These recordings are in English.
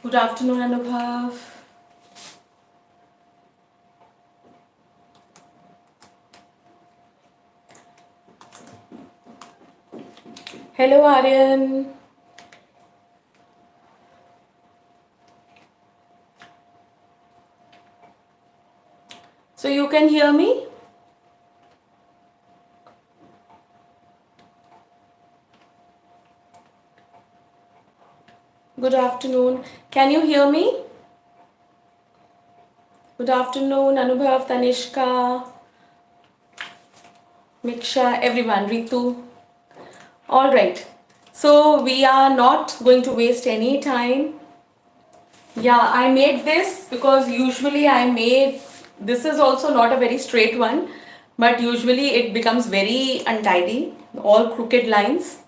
Good afternoon, Anubhav. Hello, Aryan. So you can hear me? Good afternoon. Can you hear me? Good afternoon, Anubhav, Tanishka, Miksha, everyone, Ritu. All right. So we are not going to waste any time. Yeah, I made this because usually this is also not a very straight one, but usually it becomes very untidy, all crooked lines.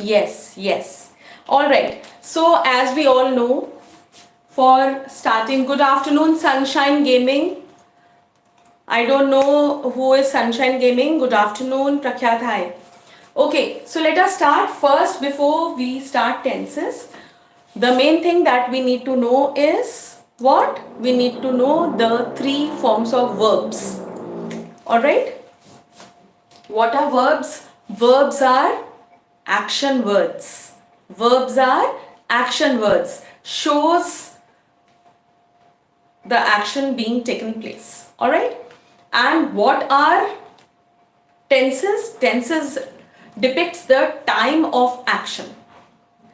Yes, yes. All right. So, as we all know, for starting, good afternoon, Sunshine Gaming. I don't know who is Sunshine Gaming. Good afternoon, Prakhyat. Hi. Okay, so let us start first before we start tenses. The main thing that we need to know is what? We need to know the three forms of verbs. All right. What are verbs? Verbs are action words. Verbs are action words. Shows the action being taken place. Alright? And what are tenses? Tenses depicts the time of action.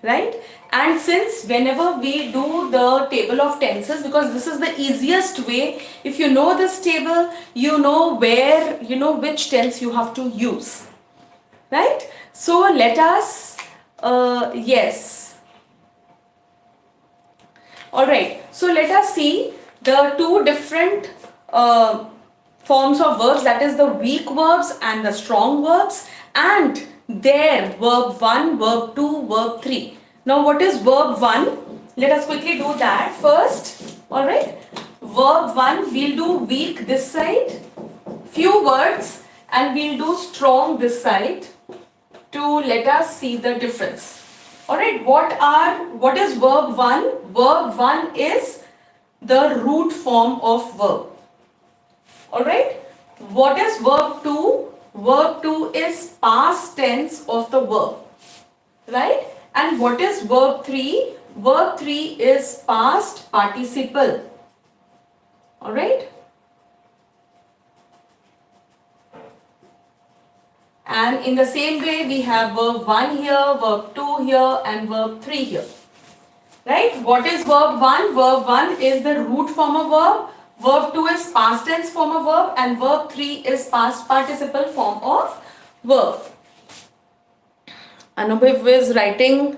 Right? And since whenever we do the table of tenses, because this is the easiest way, if you know this table, you know which tense you have to use. Right? So let us, yes. Alright, so let us see the two different forms of verbs, that is the weak verbs and the strong verbs, and their verb 1, verb 2, verb 3. Now what is verb 1? Let us quickly do that first. Alright, verb 1, we'll do weak this side, few words, and we'll do strong this side to let us see the difference. Alright, what is verb 1? Verb 1 is the root form of verb. Alright, what is verb 2? Verb 2 is past tense of the verb. Right? And what is verb 3? Verb 3 is past participle. Alright? And in the same way, we have verb 1 here, verb 2 here, and verb 3 here. Right? What is verb 1? Verb 1 is the root form of verb. Verb 2 is past tense form of verb. And verb 3 is past participle form of verb. Anubhav is writing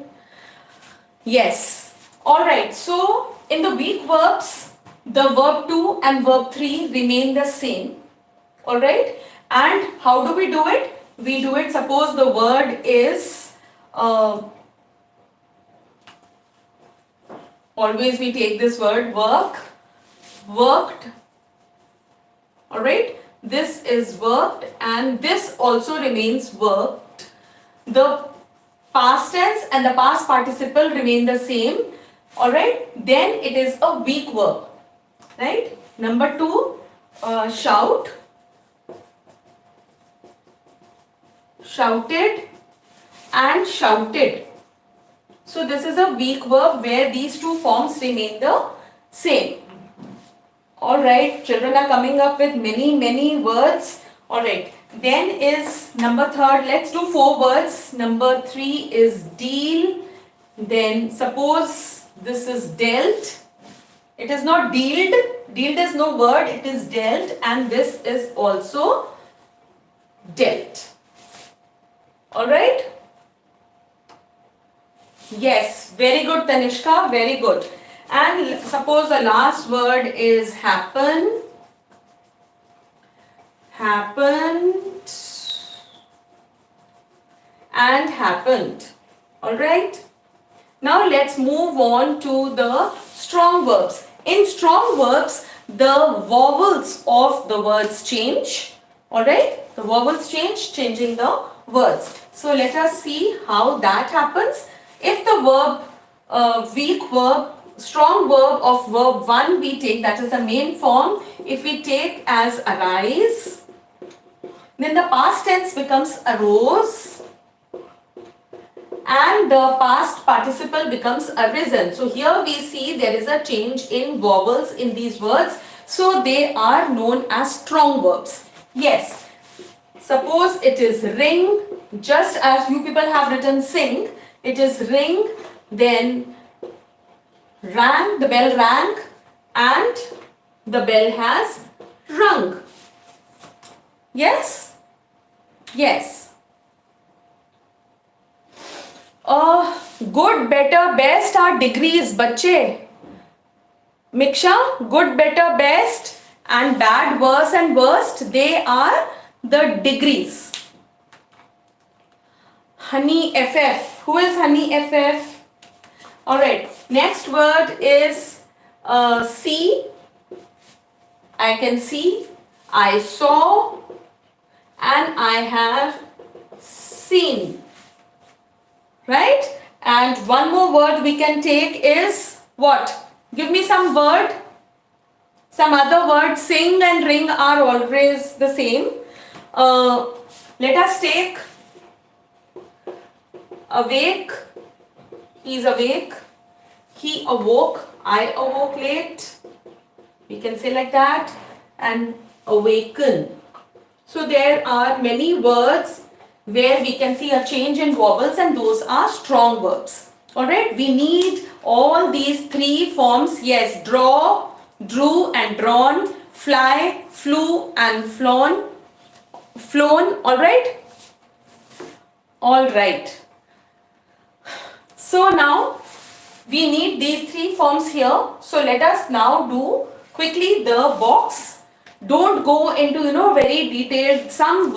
yes. Alright, so in the weak verbs, the verb 2 and verb 3 remain the same. Alright, and how do we do it? We do it, suppose the word is, always we take this word work, worked. Alright, this is worked and this also remains worked. The past tense and the past participle remain the same. Alright, then it is a weak verb. Right, number 2, shout. Shouted and shouted. So this is a weak verb where these two forms remain the same. Alright, children are coming up with many words. Alright, then is number 3rd, let's do 4 words. Number 3 is deal. Then suppose this is dealt. It is not dealed. Dealed is no word, it is dealt, and this is also dealt. Alright? Yes, very good Tanishka, very good. And suppose the last word is happen. Happened and happened. Alright? Now let's move on to the strong verbs. In strong verbs, the vowels of the words change. Alright? The vowels change, changing the words. So let us see how that happens. If the verb weak verb, strong verb of verb 1 we take, that is the main form. If we take as arise, then the past tense becomes arose and the past participle becomes arisen. So here we see there is a change in vowels in these words. So they are known as strong verbs. Yes, suppose it is ring, just as you people have written sing, it is ring, then rang, the bell rang, and the bell has rung. Yes? Yes. Good, better, best are degrees, bacche. Miksha, good, better, best and bad, worse and worst, they are the degrees. Honey FF. Who is honey FF? Alright, next word is see. I can see, I saw, and I have seen. Right? And one more word we can take is what? Give me some word. Some other word. Sing and ring are always the same. Let us take awake. He is awake. He awoke. I awoke late. We can say like that. And awaken. So there are many words where we can see a change in vowels, and those are strong verbs. Alright, we need all these three forms. Yes, draw, drew and drawn, fly, flew and flown. Alright? Alright. So now we need these three forms here. So let us now do quickly the box. Don't go into very detailed. Some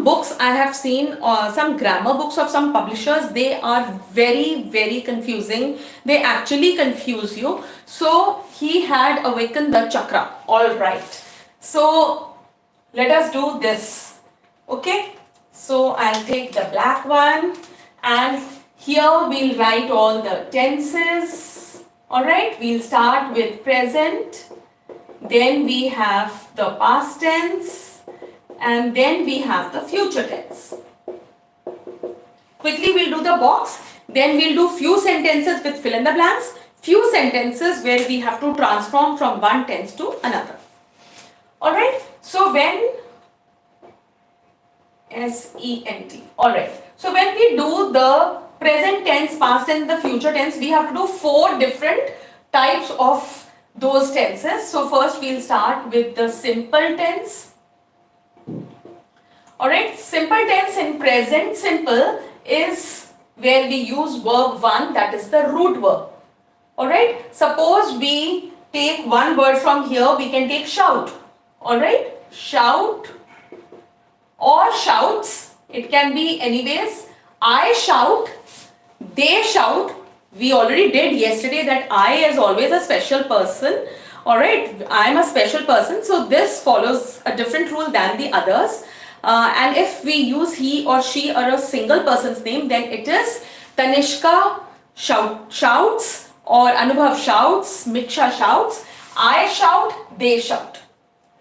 books I have seen, some grammar books of some publishers, they are very confusing. They actually confuse you. So he had awakened the chakra. All right. So let us do this. Okay. So I'll take the black one, and here we'll write all the tenses. All right. We'll start with present. Then we have the past tense, and then we have the future tense. Quickly we'll do the box, then we'll do few sentences with fill in the blanks, few sentences where we have to transform from one tense to another. Alright, so when S-E-N-T, alright, so when we do the present tense, past tense, the future tense, we have to do 4 different types of those tenses. So first we'll start with the simple tense. Alright, simple tense in present simple is where we use verb 1, that is the root verb. Alright, suppose we take one word from here, we can take shout. Alright, shout or shouts, it can be anyways. I shout, they shout. We already did yesterday that I is always a special person. Alright, I am a special person. So this follows a different rule than the others. And if we use he or she or a single person's name, then it is Tanishka shouts, or Anubhav shouts, Miksha shouts, I shout, they shout.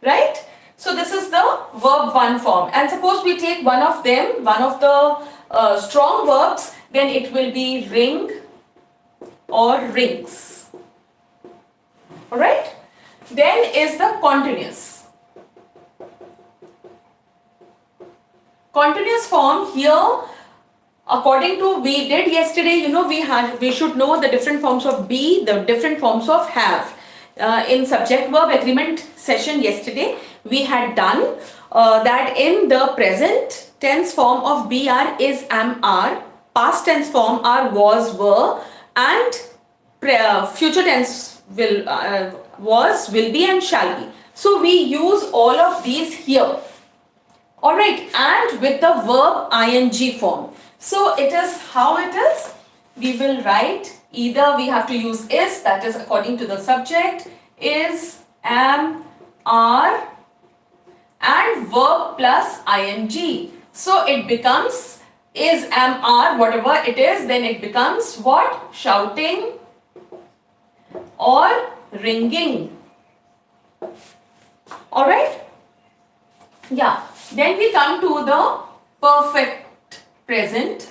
Right? So this is the verb 1 form. And suppose we take one of them, one of the strong verbs, then it will be ring or rings. Alright? Then is the continuous. Continuous form here, according to we did yesterday, we should know the different forms of be, the different forms of have. In subject verb agreement session yesterday, we had done that in the present tense form of be, are, is, am, are, past tense form are, was, were, and future tense will was, will be, and shall be. So we use all of these here. Alright, and with the verb ing form. So it is how it is. We will write, either we have to use is, that is according to the subject, is, am, are, and verb plus ing. So it becomes is, am, are, whatever it is, then it becomes what? Shouting or ringing. Alright? Yeah. Then we come to the perfect present.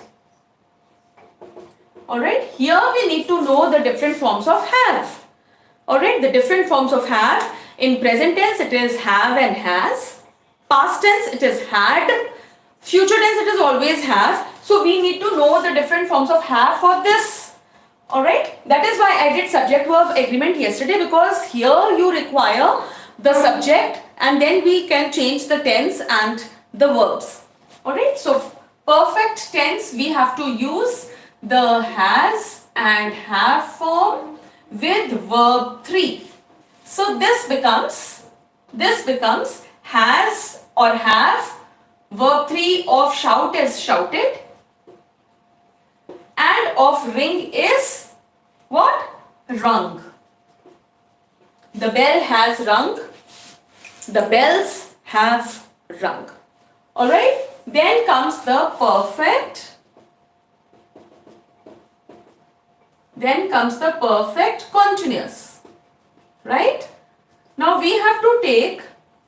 Alright? Here we need to know the different forms of have. Alright? The different forms of have. In present tense it is have and has. Past tense it is had. Future tense it is always have. So we need to know the different forms of have for this. Alright? That is why I did subject verb agreement yesterday, because here you require the subject and then we can change the tense and the verbs. Alright? So perfect tense we have to use the has and have form with verb 3. So this becomes has or have. Verb 3 of shout is shouted, and of ring is what? Rung. The bell has rung. The bells have rung. Alright? Then comes the perfect. Then comes the perfect continuous. Right? Now we have to take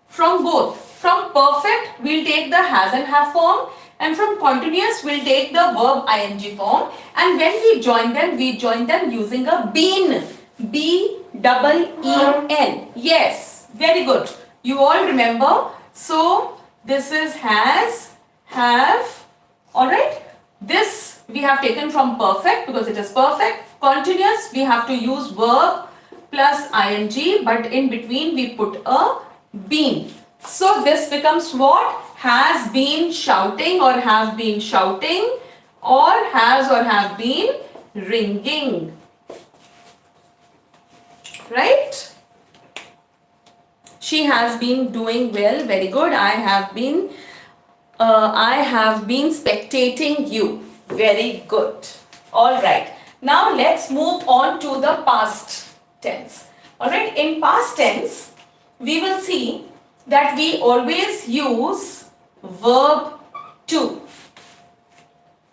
from both. From perfect, we'll take the has and have form, and from continuous, we'll take the verb ing form. And when we join them using a been. B-double-E-N. Yes, very good. You all remember. So, this is has, have. Alright. This we have taken from perfect because it is perfect. Continuous, we have to use verb plus ing, but in between we put a been. So this becomes what? Has been shouting or have been shouting, or has or have been ringing. Right? She has been doing well. Very good. I have been spectating you. Very good. All right. Now let's move on to the past tense. All right. In past tense, we will see that we always use verb to.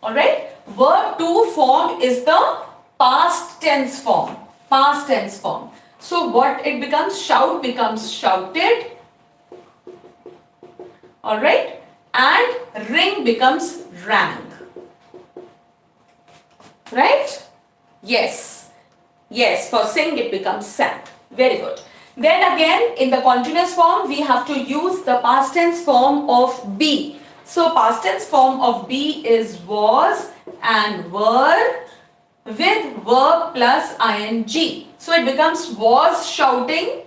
Alright? Verb to form is the past tense form. Past tense form. So what it becomes? Shout becomes shouted. Alright? And ring becomes rang. Right? Yes. Yes, for sing it becomes sang. Very good. Then again, in the continuous form, we have to use the past tense form of be. So, past tense form of be is was and were with verb plus ing. So, it becomes was shouting,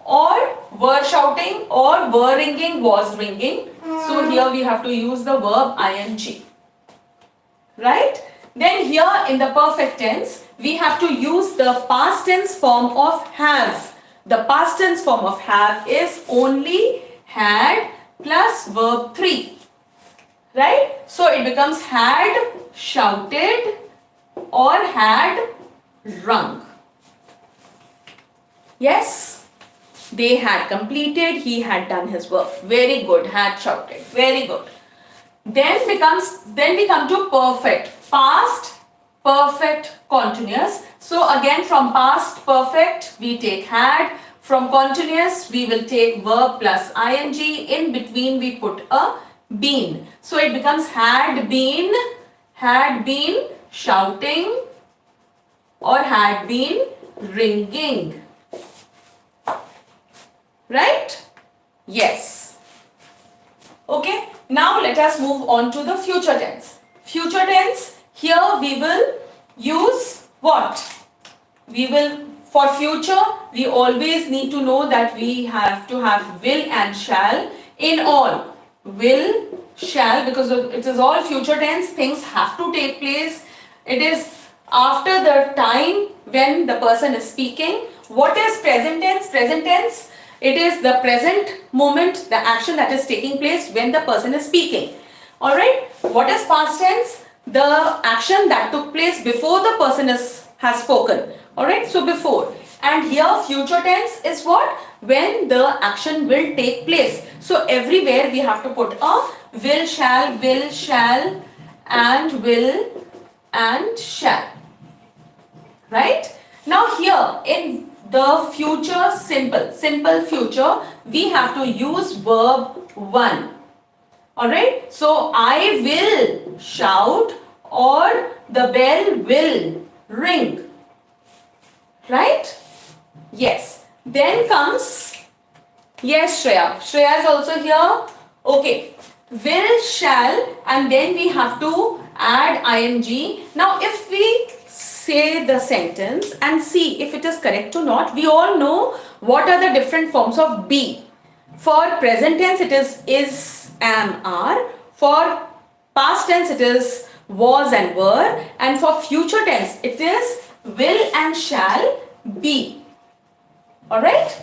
or were shouting, or were ringing, was ringing. So, here we have to use the verb ing. Right? Then here in the perfect tense, we have to use the past tense form of have. The past tense form of have is only had plus verb 3. Right? So it becomes had shouted or had rung. Yes? They had completed, he had done his work. Very good. Had shouted. Very good. Then we come to perfect. Past, perfect, continuous. So again from past perfect we take had. From continuous we will take verb plus ing. In between we put a been. So it becomes had been shouting or had been ringing. Right? Yes. Okay. Now let us move on to the future tense. Future tense, here we will use what? We will, for future, we always need to know that we have to have will and shall in all. Will, shall, because it is all future tense, things have to take place. It is after the time when the person is speaking. What is present tense? Present tense, it is the present moment, the action that is taking place when the person is speaking. Alright? What is past tense? The action that took place before the person has spoken. Alright? So before. And here future tense is what? When the action will take place. So everywhere we have to put a will, shall, and shall. Right? Now here in the future simple future, we have to use verb 1. Alright? So I will shout or the bell will ring. Right? Yes. Then comes, yes, Shreya. Shreya is also here. Okay. Will, shall, and then we have to add ing. Now if we say the sentence and see if it is correct or not, we all know what are the different forms of be. For present tense it is, am, are. For past tense it is was and were. And for future tense it is will and shall be. Alright?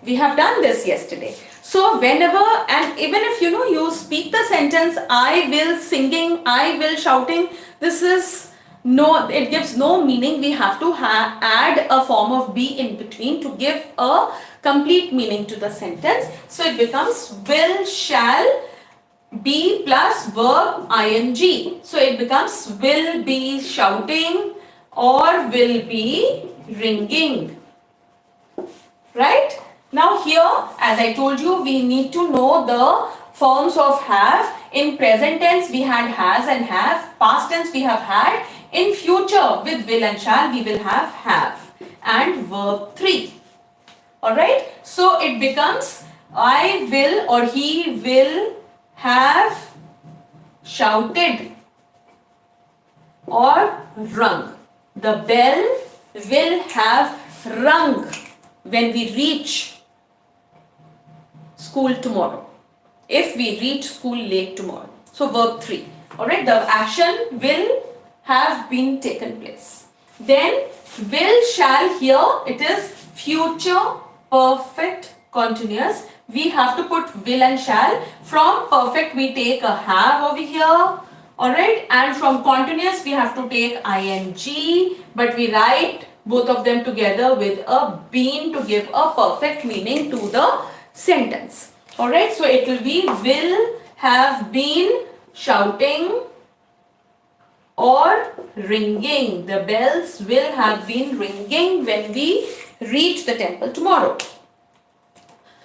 We have done this yesterday. So whenever, and even if you speak the sentence I will singing, I will shouting, this is it gives no meaning. We have to add a form of be in between to give a complete meaning to the sentence. So it becomes will, shall, be plus verb ing. So it becomes will be shouting or will be ringing. Right? Now here, as I told you, we need to know the forms of have. In present tense we had has and have. Past tense we have had. In future with will and shall we will have and verb 3. Alright? So it becomes I will or he will have shouted or rung. The bell will have rung when we reach school tomorrow. If we reach school late tomorrow. So verb 3. Alright, the action will have been taken place. Then will, shall, here it is future perfect continuous. We have to put will and shall. From perfect we take a have over here. Alright, and from continuous we have to take ing, but we write both of them together with a been to give a perfect meaning to the sentence. Alright, so it will be will have been shouting or ringing. The bells will have been ringing when we reach the temple tomorrow.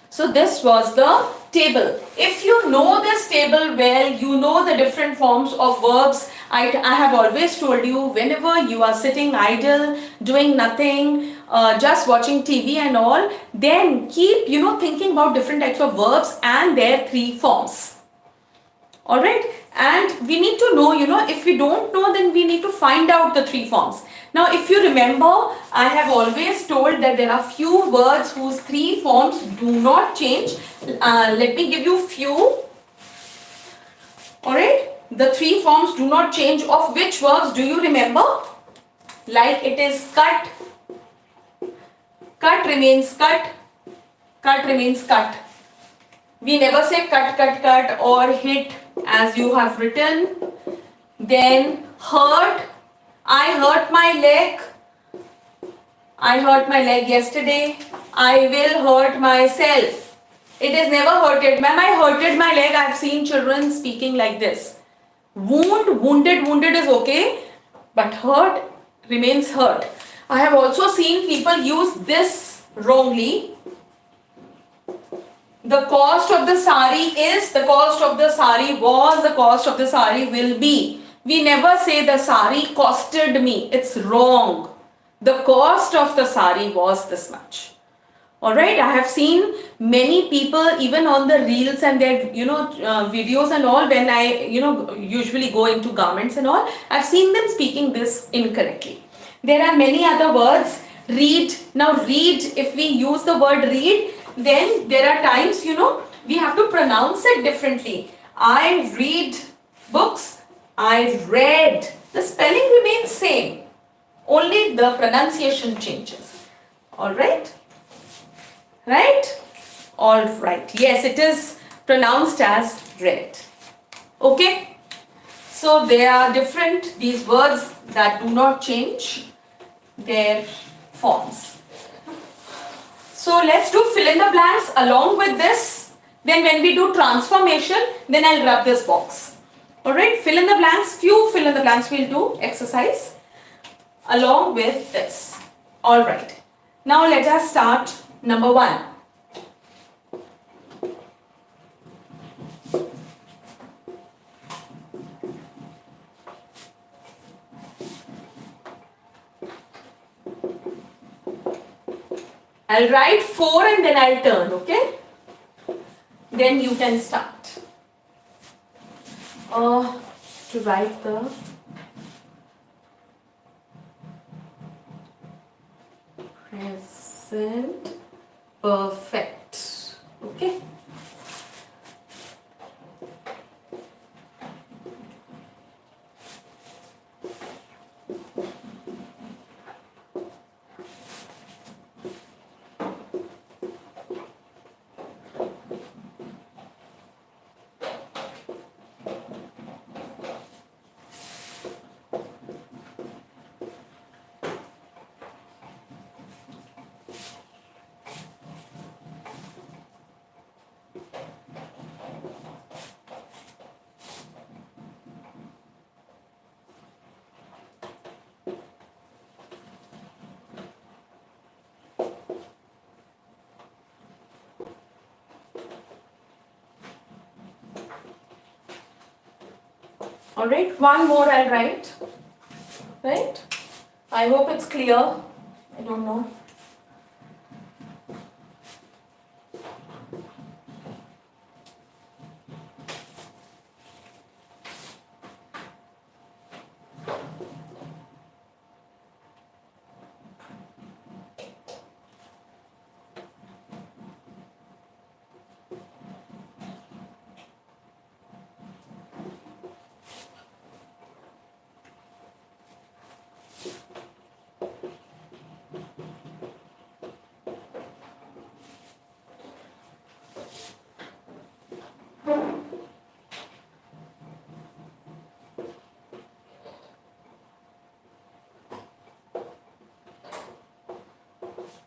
So this was the table. If you know this table well, you know the different forms of verbs. I have always told you, whenever you are sitting idle, doing nothing, just watching TV and all, then keep thinking about different types of verbs and their 3 forms. Alright, and we need to know, if we don't know, then we need to find out the 3 forms. Now if you remember, I have always told that there are few words whose 3 forms do not change. Let me give you few. Alright, the 3 forms do not change. Of which verbs do you remember? Like it is cut, cut remains cut, cut remains cut. We never say cut, cut, cut or hit as you have written. Then hurt, I hurt my leg. I hurt my leg yesterday. I will hurt myself. It is never hurted. Ma'am, I hurted my leg. I have seen children speaking like this. Wound, wounded is okay. But hurt remains hurt. I have also seen people use this wrongly. The cost of the sari is, the cost of the sari was, the cost of the sari will be. We never say the sari costed me. It's wrong. The cost of the sari was this much. Alright, I have seen many people even on the reels and their videos and all, when I usually go into garments and all, I've seen them speaking this incorrectly. There are many other words. Read. Now read, if we use the word read, then there are times we have to pronounce it differently. I read books. I read. The spelling remains same. Only the pronunciation changes. Alright? Right? Alright. Yes, it is pronounced as read. Okay? So there are different, these words that do not change their forms. So let's do fill in the blanks along with this. Then when we do transformation, then I'll rub this box. Alright, fill in the blanks, few fill in the blanks we'll do exercise along with this. Alright, now let us start number 1. I'll write 4 and then I'll turn, okay? Then you can start. To write the present perfect, okay? Alright, one more I'll write. Right? I hope it's clear. I don't know.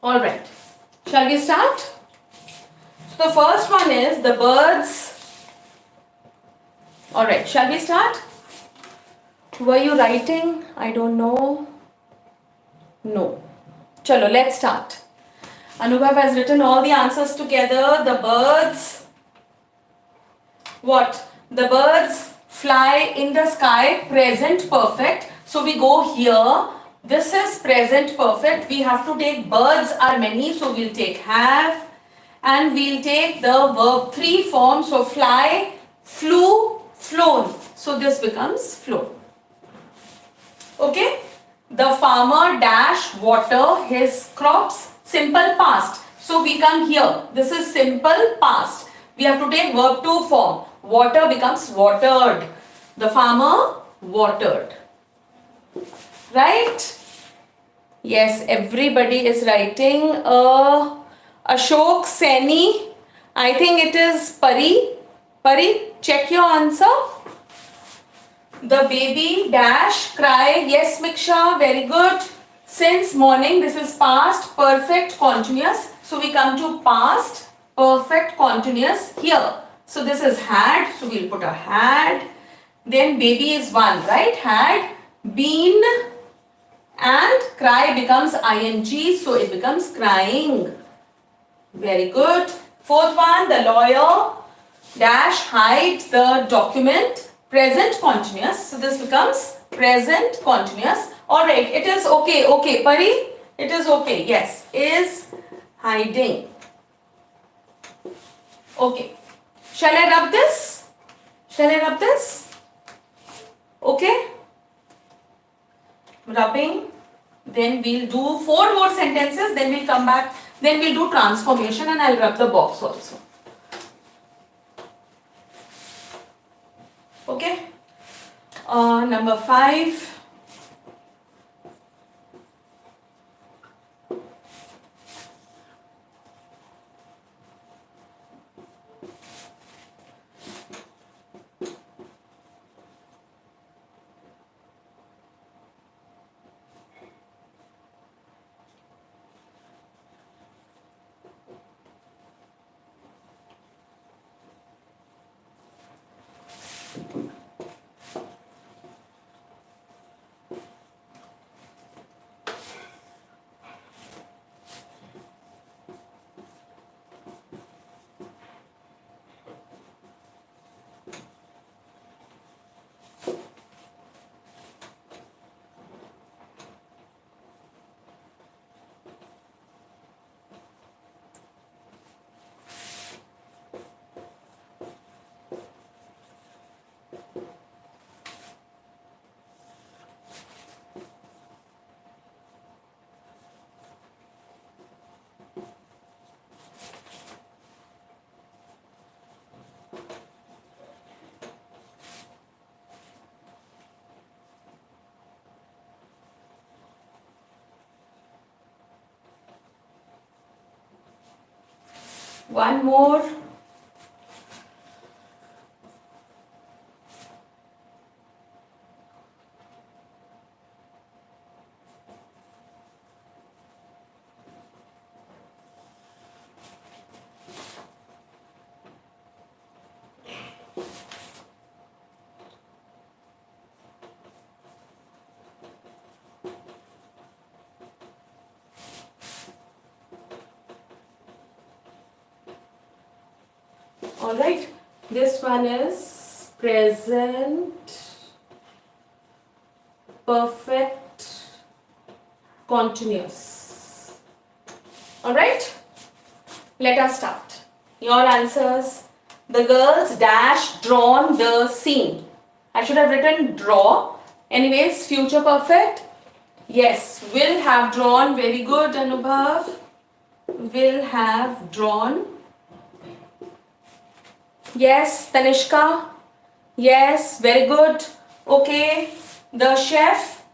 Alright, shall we start? So the first one is the birds. Alright, shall we start? Were you writing? I don't know. No. Chalo, let's start. Anubhav has written all the answers together. The birds. What? The birds fly in the sky, present perfect. So we go here. This is present perfect. We have to take birds are many. So we'll take have. And we'll take the verb 3 form. So fly, flew, flown. So this becomes flown. Okay? The farmer dash water his crops. Simple past. So we come here. This is simple past. We have to take verb 2 form. Water becomes watered. The farmer watered. Right? Yes, everybody is writing. Ashok, Seni. I think it is Pari. Pari, check your answer. The baby dash cry. Yes, Miksha, very good. Since morning, this is past perfect continuous. So we come to past perfect continuous here. So this is had. So we'll put a had. Then baby is one, right? Had been and cry becomes ing. So it becomes crying. Very good. Fourth one, the lawyer dash hides the document. Present continuous. So this becomes present continuous. Alright, it is okay. Okay, Pari, it is okay. Yes, is hiding. Okay. Shall I rub this? Shall I rub this? Okay. Rubbing. Then we'll do 4 more sentences. Then we'll come back. Then we'll do transformation and I'll rub the box also. Okay. Number 5. One more. Alright, this one is present perfect continuous. Alright, let us start. Your answers. The girls dash drawn the scene. I should have written draw. Anyways, future perfect. Yes, will have drawn. Very good, Anubhav. Will have drawn. Yes, Tanishka. Yes, very good. Okay, the chef.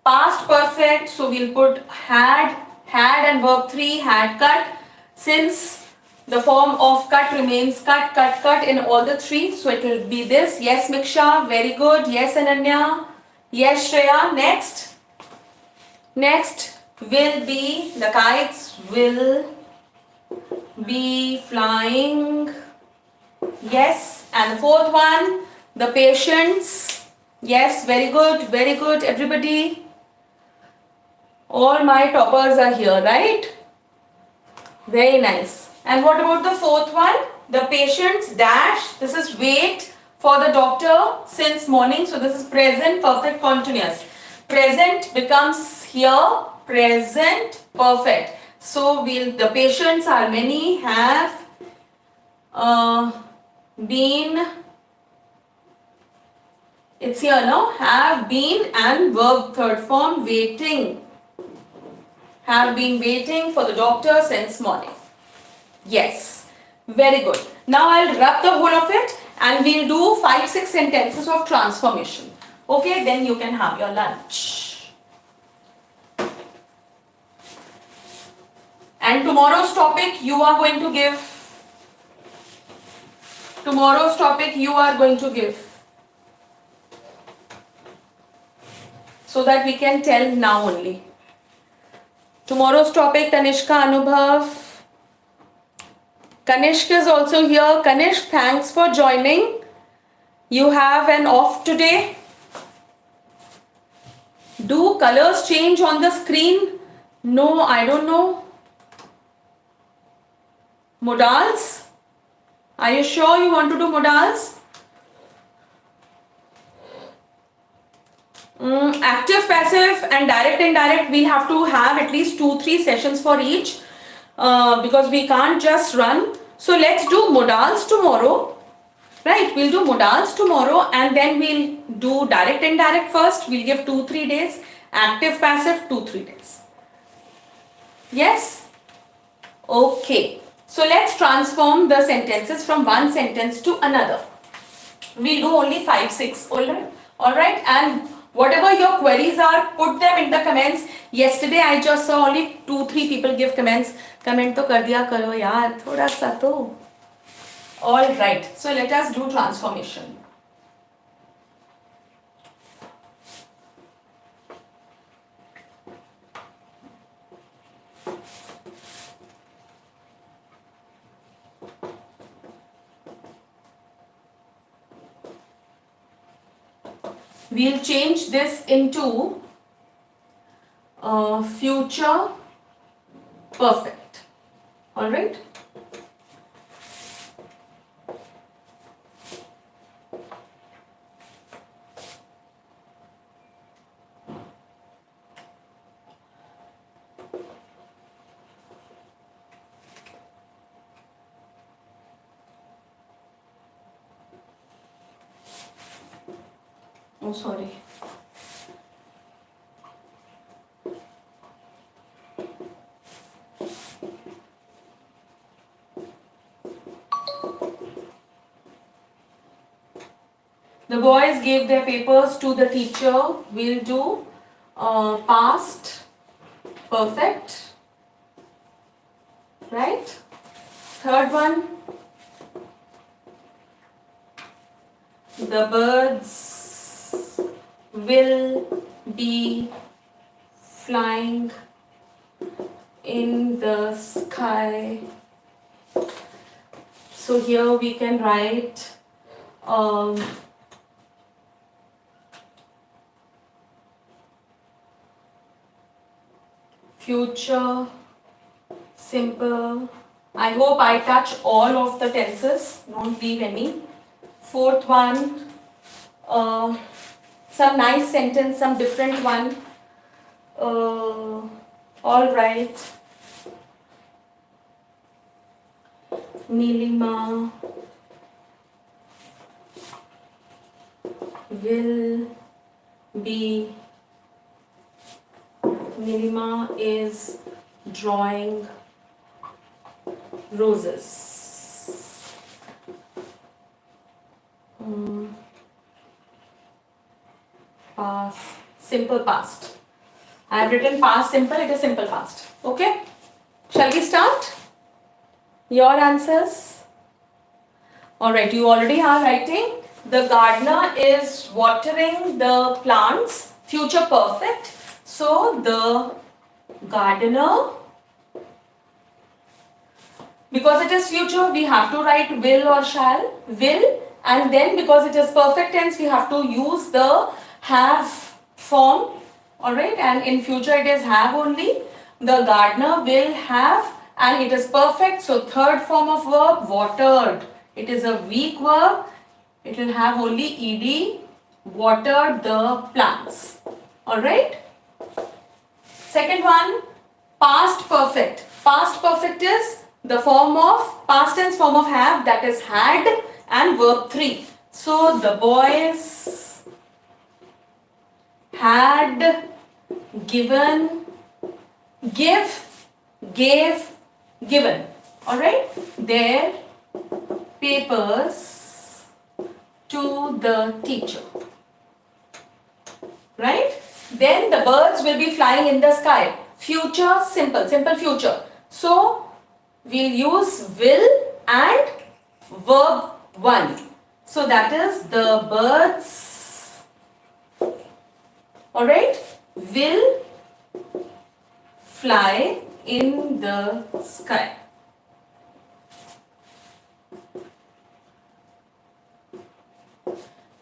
Past perfect. So we'll put had and verb 3, had cut. Since the form of cut remains cut, cut, cut in all the three. So it will be this. Yes, Miksha. Very good. Yes, Ananya. Yes, Shreya. Next. Next will be the kites will be flying. Yes. And the fourth one, the patients. Yes, very good, everybody. All my toppers are here, right? Very nice. And what about the fourth one? The patients dash. This is wait for the doctor since morning. So this is present perfect continuous. Present becomes here present perfect. So the patients are many, have been, it's here now, have been, and verb third form waiting. Have been waiting for the doctor since morning. Yes, very good. Now I'll wrap the whole of it and we'll do 5-6 sentences of transformation. Okay, then you can have your lunch. And tomorrow's topic you are going to give. So that we can tell now only. Tomorrow's topic, Tanishka, Anubhav. Kanishk is also here. Kanishk, thanks for joining. You have an off today. Do colors change on the screen? No, I don't know. Modals? Are you sure you want to do modals? Active, passive and direct, indirect, we'll have to have at least 2-3 sessions for each because we can't just run. So let's do modals tomorrow, right? We'll do modals tomorrow and then we'll do direct, indirect first. We'll give 2-3 days, active, passive 2-3 days. Yes? Okay. So let's transform the sentences from one sentence to another. We'll do only 5-6, alright? And whatever your queries are, put them in the comments. Yesterday I just saw only 2-3 people give comments. Comment to kar diya karo yaar, thoda sa to. Alright, so let us do transformation. We'll change this into future perfect. Alright? Oh, sorry. The boys gave their papers to the teacher. We'll do past perfect, right? Third one, the birds will be flying in the sky. So here we can write future simple. I hope I touch all of the tenses, don't leave any. Fourth one, some nice sentence, some different one. All right. Nilima will be. Nilima is drawing roses. Past, simple past. I have written past simple, it is simple past. Okay? Shall we start? Your answers? Alright, you already are writing. The gardener is watering the plants. Future perfect. So the gardener, because it is future, we have to write will or shall. Will, and then because it is perfect tense, we have to use the have form. Alright, and in future it is have only. The gardener will have, and it is perfect. So third form of verb, watered. It is a weak verb. It will have only ed, watered the plants. Alright. Second one, past perfect. Past perfect is the form of, past tense form of have, that is had, and verb 3. So the boys had given, give, gave, given. Alright, their papers to the teacher. Right? Then the birds will be flying in the sky. Future simple, simple future. So we'll use will and verb 1. So that is the birds, alright, will fly in the sky.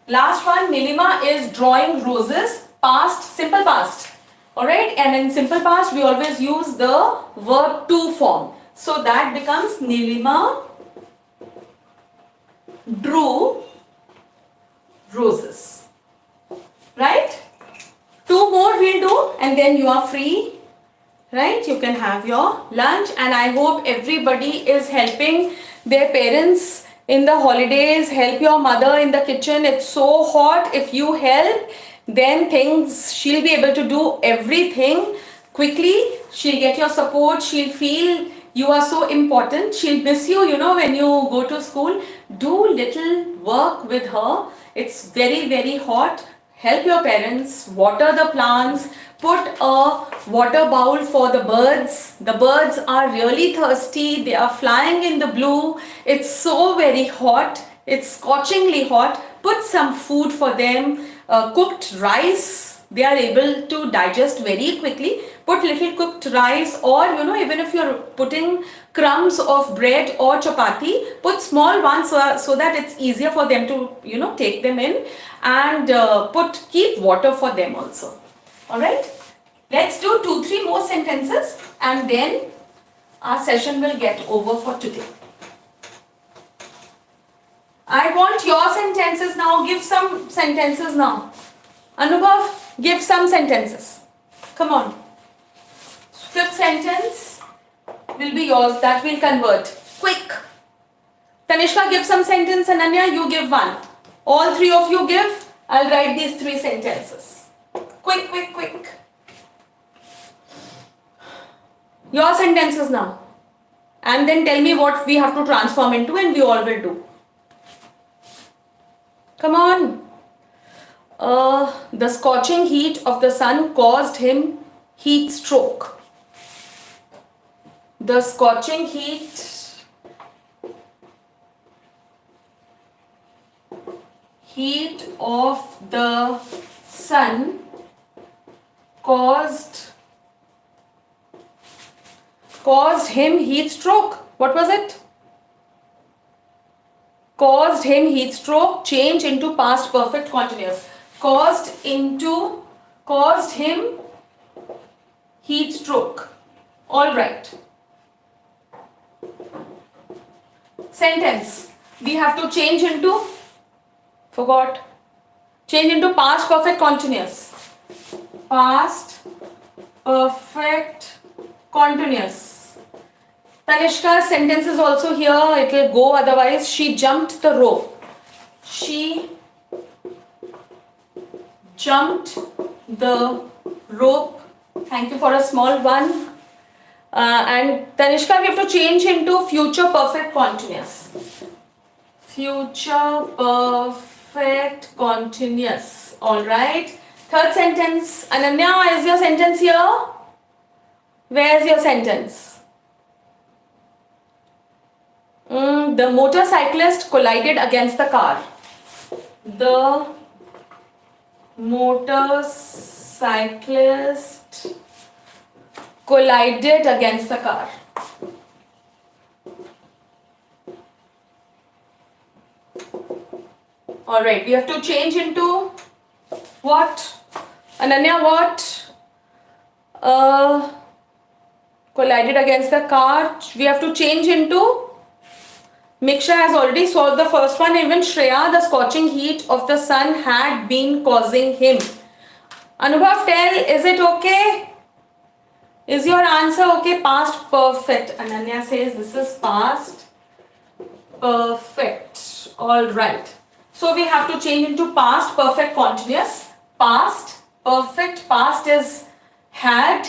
Last one, Nilima is drawing roses. Past, simple past. Alright, and in simple past we always use the verb to form. So that becomes Nilima drew roses. Right? Two more we'll do and then you are free. Right? You can have your lunch, and I hope everybody is helping their parents in the holidays. Help your mother in the kitchen. It's so hot. If you help, then she'll be able to do everything quickly. She'll get your support. She'll feel you are so important. She'll miss you, when you go to school. Do little work with her. It's very, very hot. Help your parents, water the plants, put a water bowl for the birds. The birds are really thirsty. They are flying in the blue. It's so very hot. It's scorchingly hot. Put some food for them. Cooked rice. They are able to digest very quickly. Put little cooked rice, or even if you're putting crumbs of bread or chapati, put small ones so that it's easier for them to take them in, and keep water for them also. Alright, let's do 2-3 more sentences and then our session will get over for today. I want your sentences now. Give some sentences now. Anubhav, give some sentences. Come on. Fifth sentence will be yours. That will convert. Quick. Tanishka, give some sentence. Ananya, you give one. All three of you give. I'll write these 3 sentences. Quick, quick, quick. Your sentences now. And then tell me what we have to transform into, and we all will do. Come on. The scorching heat of the sun caused him heat stroke. The scorching heat heat of the sun caused him heat stroke. What was it? Caused him heat stroke. Change into past perfect continuous. Caused him heat stroke. All right. Sentence. We have to change into, forgot, change into past perfect continuous. Past perfect continuous. Tanishka's sentence is also here. It will go otherwise. She jumped the rope. She jumped the rope. Thank you for a small one. And Tanishka, we have to change into future perfect continuous. Future perfect continuous. Alright. Third sentence. Ananya, is your sentence here? Where's your sentence? The motorcyclist collided against the car. The motorcyclist collided against the car. Alright, we have to change into what? Ananya, what? Collided against the car. We have to change into. Miksha has already solved the first one. Even Shreya, the scorching heat of the sun had been causing him. Anubhav, tell, is it okay? Is your answer okay? Past perfect. Ananya says this is past perfect. Alright. So we have to change into past perfect continuous. Past perfect. Past is had.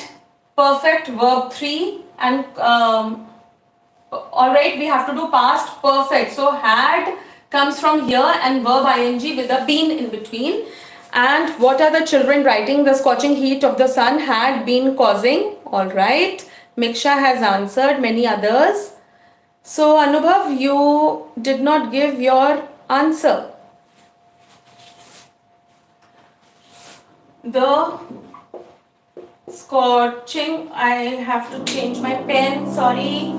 Perfect verb 3 and alright, we have to do past perfect. So had comes from here and verb ing with a been in between. And what are the children writing? The scorching heat of the sun had been causing. Alright, Miksha has answered, many others. So Anubhav, you did not give your answer. The scorching, I have to change my pen, sorry.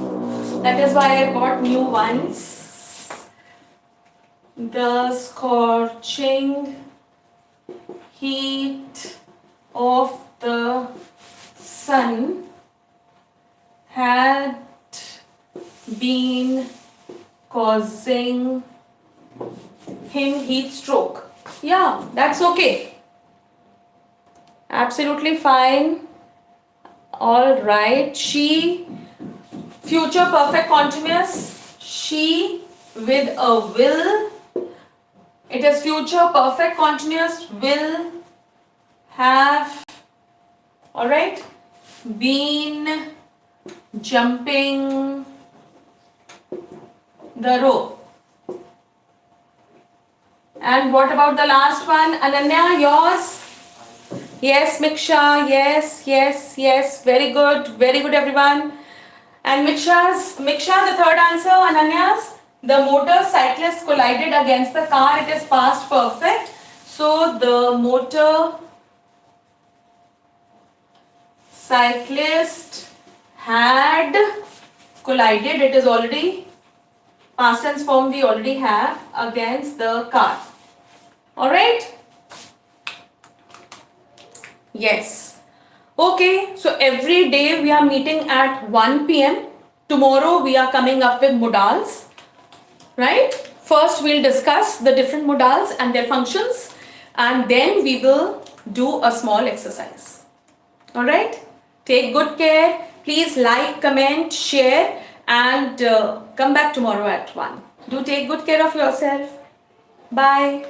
That is why I got new ones. The scorching heat of the sun had been causing him heat stroke. Yeah, that's okay. Absolutely fine. All right. She, future perfect continuous. She with a will. It is future perfect continuous will have, all right, been jumping the rope. And what about the last one? Ananya, yours? Yes, Miksha, yes, very good everyone. And Miksha, the third answer, Ananya's, the motorcyclist collided against the car, it is past perfect. So the motorcyclist had collided, it is already past tense form we already have, against the car. Alright? Yes. Okay, so every day we are meeting at 1 p.m. Tomorrow we are coming up with modals. Right? First we'll discuss the different modals and their functions, and then we will do a small exercise. Alright? Take good care. Please like, comment, share, and come back tomorrow at 1. Do take good care of yourself. Bye.